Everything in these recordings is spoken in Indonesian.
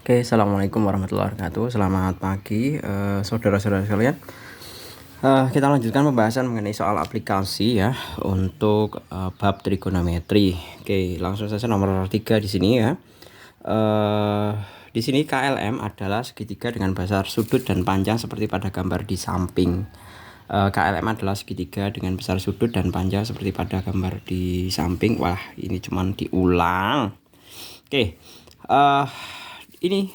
Oke, assalamualaikum warahmatullahi wabarakatuh. Selamat pagi, saudara-saudara sekalian. Kita lanjutkan pembahasan mengenai soal aplikasi ya untuk bab trigonometri. Oke, langsung saja nomor 3 di sini ya. Di sini KLM adalah segitiga dengan besar sudut dan panjang seperti pada gambar di samping. KLM adalah segitiga dengan besar sudut dan panjang seperti pada gambar di samping. Wah, ini cuman diulang. Oke, ini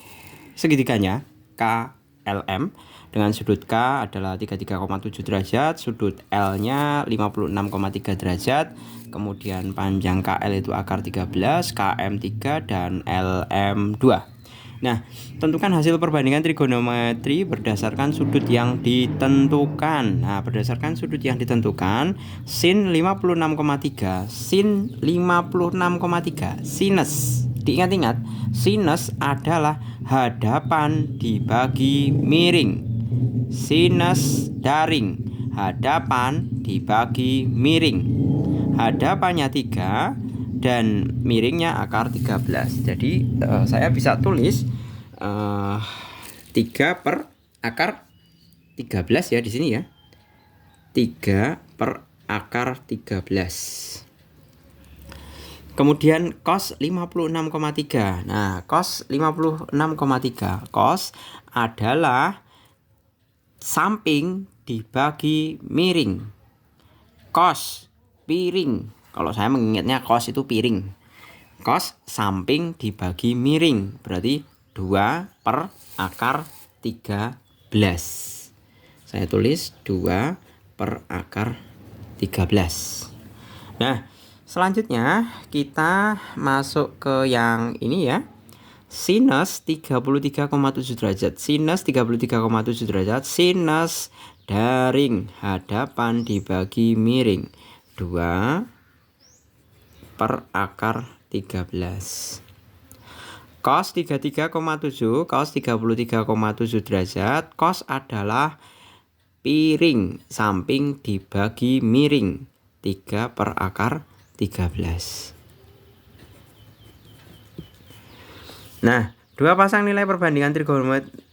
segitiganya KLM dengan sudut K adalah 33,7 derajat, sudut L-nya 56,3 derajat, kemudian panjang KL itu akar 13, KM 3 dan LM 2. Nah, tentukan hasil perbandingan trigonometri berdasarkan sudut yang ditentukan. Nah, berdasarkan sudut yang ditentukan, sin 56,3, sin 56,3, sinus. Diingat-ingat, sinus adalah hadapan dibagi miring. Sinus daring, hadapan dibagi miring. Hadapannya 3 dan miringnya akar 13. Jadi saya bisa tulis 3 per akar 13 ya di sini ya. 3 per akar 13. Kemudian cos 56,3. Nah, cos 56,3. Cos adalah samping dibagi miring. Cos piring. Kalau saya mengingatnya cos itu piring. Cos samping dibagi miring. Berarti 2 per akar 13. Saya tulis 2 per akar 13. Nah, selanjutnya kita masuk ke yang ini ya. Sinus 33,7 derajat. Sinus 33,7 derajat. Sinus daring hadapan dibagi miring. 2 per akar 13. Cos 33,7. Cos 33,7 derajat. Cos adalah piring samping dibagi miring. 3 per akar 13. Nah, dua pasang nilai perbandingan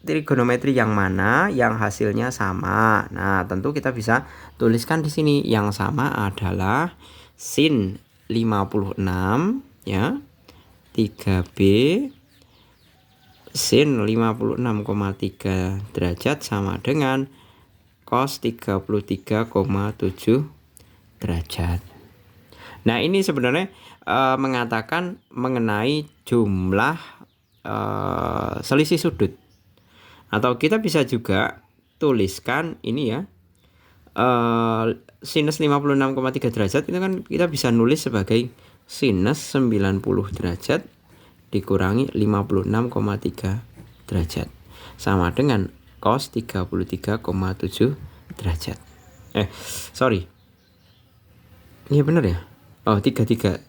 trigonometri yang mana yang hasilnya sama. Nah, tentu kita bisa tuliskan di sini yang sama adalah sin 56 ya. 3B sin 56,3 derajat sama dengan cos 33,7 derajat. Nah, ini sebenarnya mengatakan mengenai jumlah selisih sudut. Atau kita bisa juga tuliskan ini ya, sinus 56,3 derajat itu kan kita bisa nulis sebagai sinus 90 derajat dikurangi 56,3 derajat sama dengan cos 33,7 derajat. Sorry. Iya benar ya? Oh, 33.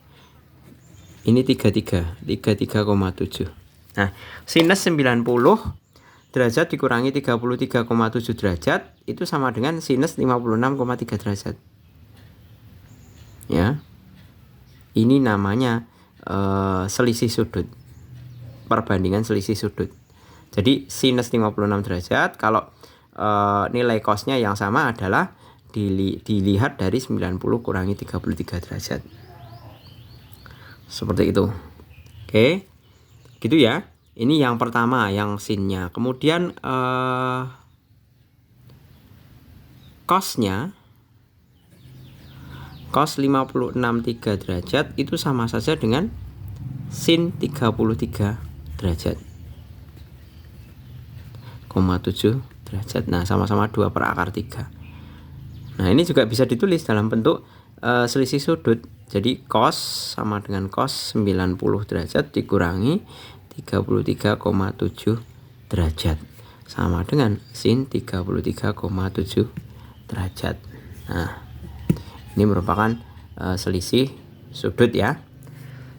Ini 33,7. Nah, sinus 90 derajat dikurangi 33,7 derajat itu sama dengan sinus 56,3 derajat. Ya. Ini namanya selisih sudut. Perbandingan selisih sudut. Jadi sinus 56 derajat kalau nilai cosnya yang sama adalah dilihat dari 90 kurangi 33 derajat. Seperti itu. Oke. Gitu ya. Ini yang pertama yang sinnya. Kemudian cosnya cos 56,3 derajat itu sama saja dengan sin 33 derajat. 7 derajat. Nah, sama-sama 2 per akar 3. Nah, ini juga bisa ditulis dalam bentuk selisih sudut. Jadi cos sama dengan cos 90 derajat dikurangi 33,7 derajat sama dengan sin 33,7 derajat. Nah, ini merupakan selisih sudut ya.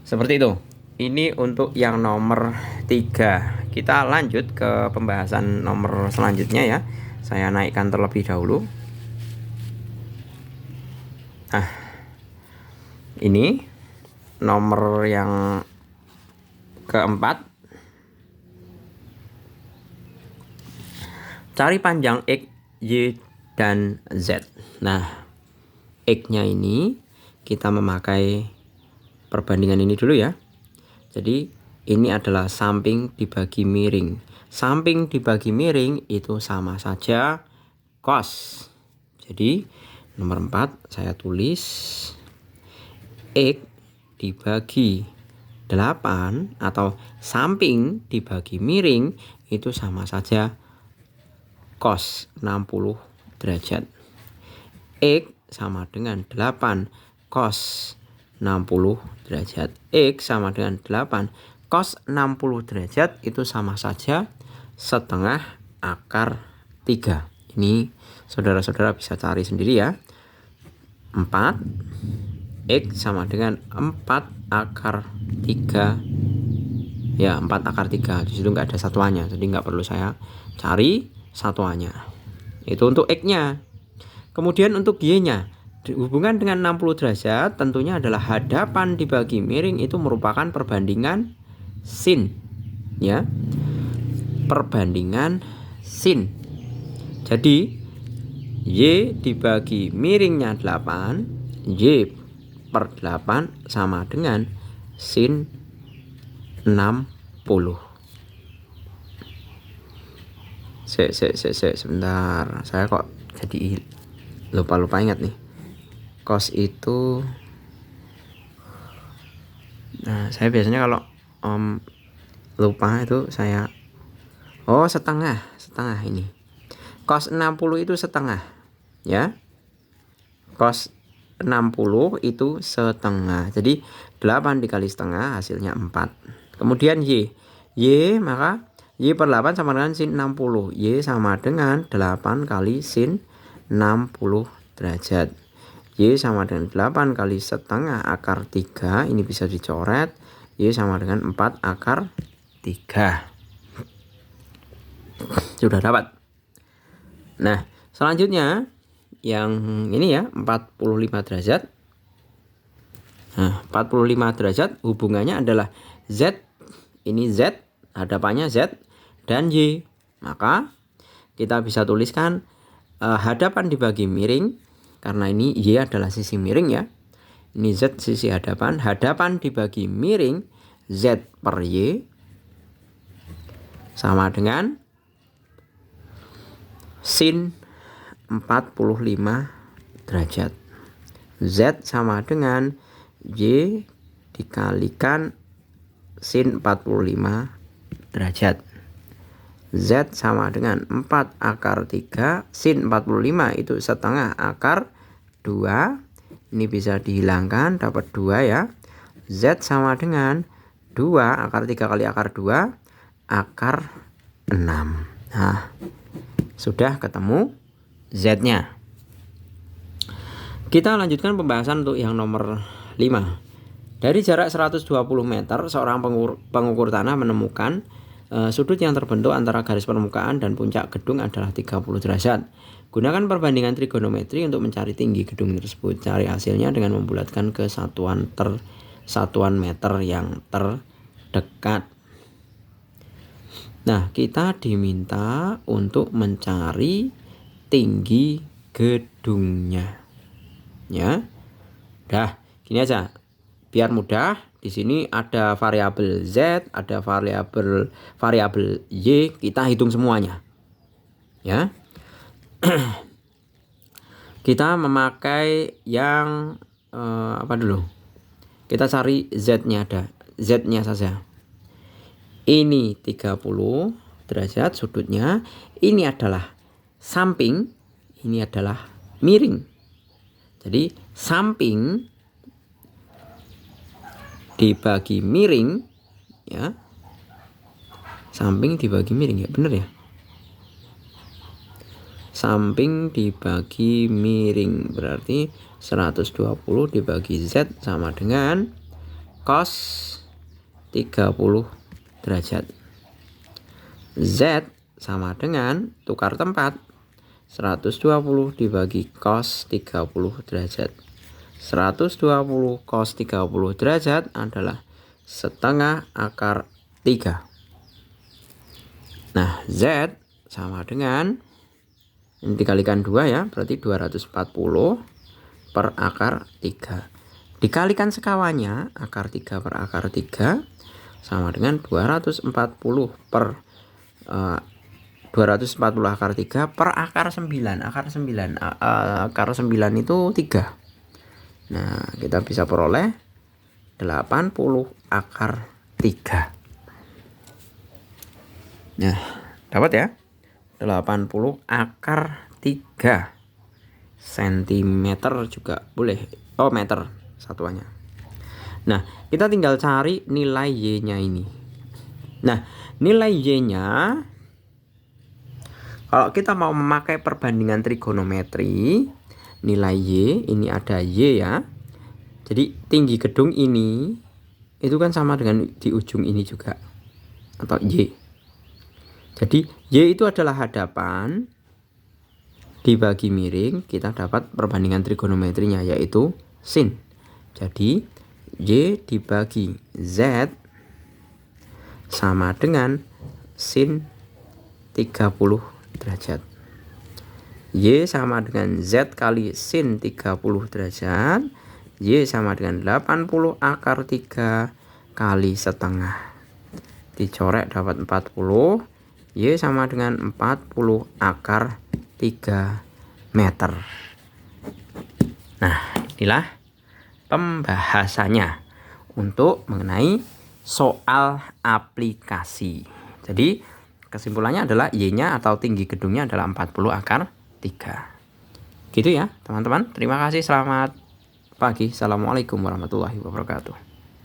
Seperti itu. Ini untuk yang nomor 3. Kita lanjut ke pembahasan nomor selanjutnya ya. Saya naikkan terlebih dahulu. Nah, ini nomor yang keempat. Cari panjang X, Y, dan Z. Nah, X-nya ini kita memakai perbandingan ini dulu ya. Jadi ini adalah samping dibagi miring. Samping dibagi miring itu sama saja cos. Jadi nomor 4 saya tulis X dibagi 8 atau samping dibagi miring itu sama saja cos 60 derajat. X sama dengan 8 cos 60 derajat. X sama dengan 8 cos 60 derajat itu sama saja setengah akar 3. Ini saudara-saudara bisa cari sendiri ya. 4 X sama dengan 4 akar 3. Ya, 4 akar 3. Di situ nggak ada satuannya, jadi nggak perlu saya cari satuannya. Itu untuk X-nya. Kemudian untuk Y-nya, hubungan dengan 60 derajat tentunya adalah hadapan dibagi miring itu merupakan perbandingan sin. Ya. Perbandingan sin. Jadi Y dibagi miringnya 8, Y per 8 sama dengan sin 60. Sebentar, saya kok jadi lupa ingat nih. Cos itu, nah saya biasanya kalau lupa itu saya setengah ini. Cos 60 itu setengah ya. Cos 60 itu setengah. Jadi 8 dikali setengah hasilnya 4. Kemudian Y maka Y per 8 sama dengan sin 60. Y sama dengan 8 kali sin 60 derajat. Y sama dengan 8 kali setengah akar 3. Ini bisa dicoret. Y sama dengan 4 akar 3. Sudah dapat. Nah, selanjutnya yang ini ya, 45 derajat. Nah, 45 derajat hubungannya adalah Z. Ini Z, hadapannya Z dan Y. Maka kita bisa tuliskan hadapan dibagi miring, karena ini Y adalah sisi miring ya. Ini Z sisi hadapan. Hadapan dibagi miring Z per Y sama dengan sin 45 derajat. Z sama dengan Y dikalikan sin 45 derajat. Z sama dengan 4 akar 3. Sin 45 itu setengah akar 2. Ini bisa dihilangkan, dapat 2 ya. Z sama dengan 2 akar 3 kali akar 2 akar 6. Nah, sudah ketemu Z-nya. Kita lanjutkan pembahasan untuk yang nomor 5. Dari jarak 120 meter, seorang pengukur tanah menemukan sudut yang terbentuk antara garis permukaan dan puncak gedung adalah 30 derajat. Gunakan perbandingan trigonometri untuk mencari tinggi gedung tersebut. Cari hasilnya dengan membulatkan ke satuan meter yang terdekat. Nah, kita diminta untuk mencari tinggi gedungnya. Ya. Dah, gini aja. Biar mudah, di sini ada variabel Z, ada variabel Y, kita hitung semuanya. Ya. Kita memakai yang apa dulu? Kita cari Z-nya, ada Z-nya saja. Ini 30 derajat sudutnya. Ini adalah samping, ini adalah miring. Jadi samping dibagi miring ya. Samping dibagi miring ya, bener ya. Samping dibagi miring berarti 120 dibagi Z sama dengan cos 30 derajat. Z sama dengan tukar tempat, 120 dibagi cos 30 derajat. 120 cos 30 derajat adalah setengah akar 3. Nah, Z sama dengan, ini dikalikan 2 ya, berarti 240 per akar 3. Dikalikan sekawannya, akar 3 per akar 3 sama dengan 240 per 240 akar 3 per akar 9. Akar 9 itu 3. Nah, kita bisa peroleh 80 akar 3. Nah, dapat ya? 80 akar 3 cm juga boleh. Oh, meter satuannya. Nah, kita tinggal cari nilai Y-nya ini. Nah, nilai Y-nya, kalau kita mau memakai perbandingan trigonometri, nilai Y, ini ada Y ya. Jadi tinggi gedung ini itu kan sama dengan di ujung ini juga, atau Y. Jadi Y itu adalah hadapan dibagi miring, kita dapat perbandingan trigonometrinya yaitu sin. Jadi Y dibagi Z sama dengan sin 30 derajat. Y sama dengan Z kali sin 30 derajat. Y sama dengan 80 akar 3 kali setengah. Dicorek dapat 40. Y sama dengan 40 akar 3 meter. Nah, inilah pembahasannya untuk mengenai soal aplikasi. Jadi kesimpulannya adalah Y-nya atau tinggi gedungnya adalah 40 akar 3. Gitu ya teman-teman. Terima kasih, selamat pagi. Assalamualaikum warahmatullahi wabarakatuh.